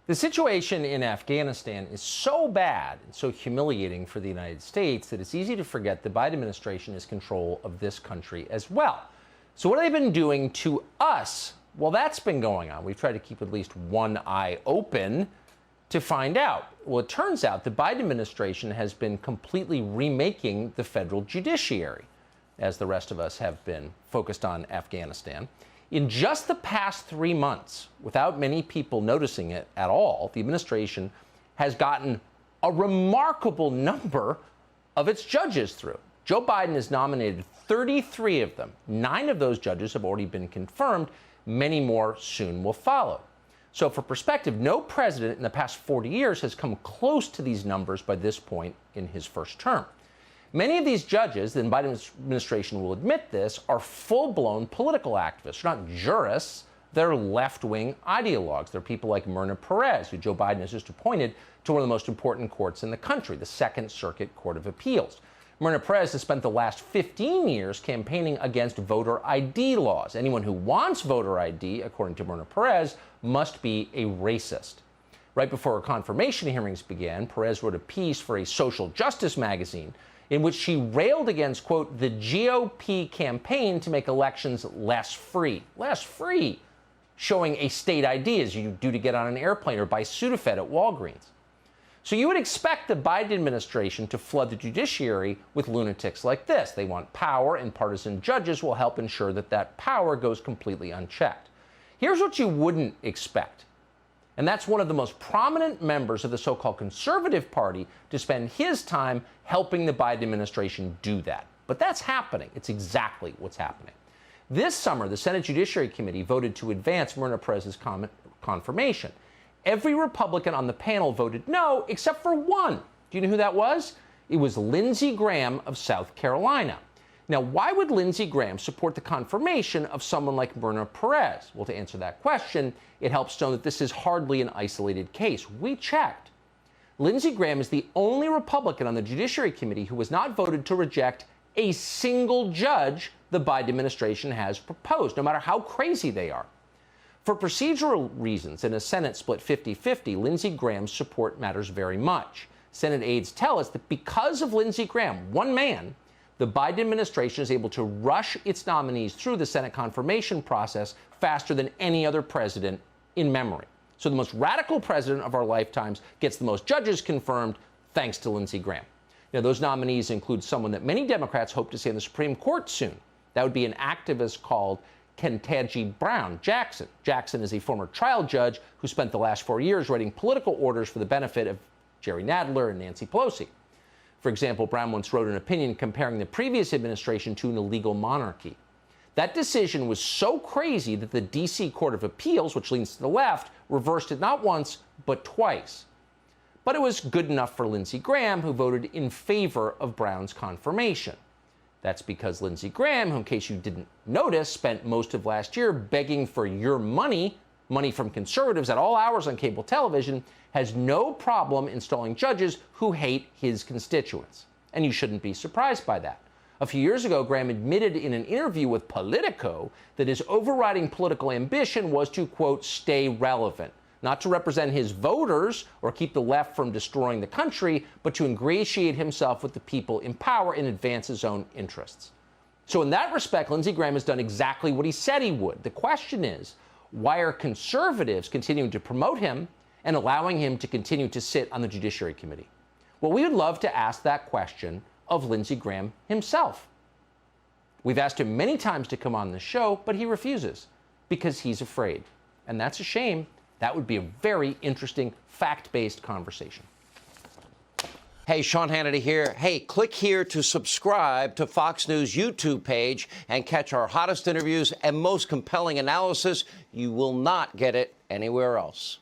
The situation in Afghanistan is so bad and so humiliating for the United States that it's easy to forget the Biden administration is in control of this country as well. So what have they been doing to us? Well, that's been going on. We've tried to keep at least one eye open to find out. Well, it turns out the Biden administration has been completely remaking the federal judiciary, as the rest of us have been focused on Afghanistan. In just the past 3 months, without many people noticing it at all, the administration has gotten a remarkable number of its judges through. Joe Biden has nominated 33 of them. 9 of those judges have already been confirmed. Many more soon will follow. So for perspective, no president in the past 40 years has come close to these numbers by this point in his first term. Many of these judges, the Biden administration will admit this, are full-blown political activists. They're not jurists. They're left-wing ideologues. They're people like Myrna Perez, who Joe Biden has just appointed to one of the most important courts in the country, the Second Circuit Court of Appeals. Myrna Perez has spent the last 15 years campaigning against voter ID laws. Anyone who wants voter ID, according to Myrna Perez, must be a racist. Right before her confirmation hearings began, Perez wrote a piece for a social justice magazine in which she railed against, quote, the GOP campaign to make elections less free, showing a state ID as you do to get on an airplane or buy Sudafed at Walgreens. So you would expect the Biden administration to flood the judiciary with lunatics like this. They want power, and partisan judges will help ensure that that power goes completely unchecked. Here's what you wouldn't expect. And that's one of the most prominent members of the so-called conservative party to spend his time helping the Biden administration do that. But that's happening. It's exactly what's happening. This summer, the Senate Judiciary Committee voted to advance Myrna Perez's confirmation. Every Republican on the panel voted no, except for one. Do you know who that was? It was Lindsey Graham of South Carolina. Now, why would Lindsey Graham support the confirmation of someone like Myrna Perez? Well, to answer that question, it helps to know that this is hardly an isolated case. We checked. Lindsey Graham is the only Republican on the Judiciary Committee who has not voted to reject a single judge the Biden administration has proposed, no matter how crazy they are. For procedural reasons, in a Senate split 50-50, Lindsey Graham's support matters very much. Senate aides tell us that because of Lindsey Graham, one man, the Biden administration is able to rush its nominees through the Senate confirmation process faster than any other president in memory. So the most radical president of our lifetimes gets the most judges confirmed thanks to Lindsey Graham. Now, those nominees include someone that many Democrats hope to see in the Supreme Court soon. That would be an activist called Ketanji Brown Jackson. Jackson is a former trial judge who spent the last 4 years writing political orders for the benefit of Jerry Nadler and Nancy Pelosi. For example, Brown once wrote an opinion comparing the previous administration to an illegal monarchy. That decision was so crazy that the D.C. Court of Appeals, which leans to the left, reversed it not once, but twice. But it was good enough for Lindsey Graham, who voted in favor of Brown's confirmation. That's because Lindsey Graham, who, in case you didn't notice, spent most of last year begging for your money from conservatives at all hours on cable television, has no problem installing judges who hate his constituents. And you shouldn't be surprised by that. A few years ago, Graham admitted in an interview with Politico that his overriding political ambition was to, quote, stay relevant, not to represent his voters or keep the left from destroying the country, but to ingratiate himself with the people in power and advance his own interests. So in that respect, Lindsey Graham has done exactly what he said he would. The question is, why are conservatives continuing to promote him and allowing him to continue to sit on the Judiciary Committee? Well, we would love to ask that question of Lindsey Graham himself. We've asked him many times to come on the show, but he refuses because he's afraid. And that's a shame. That would be a very interesting, fact-based conversation. Hey, Sean Hannity here. Hey, click here to subscribe to Fox News YouTube page and catch our hottest interviews and most compelling analysis. You will not get it anywhere else.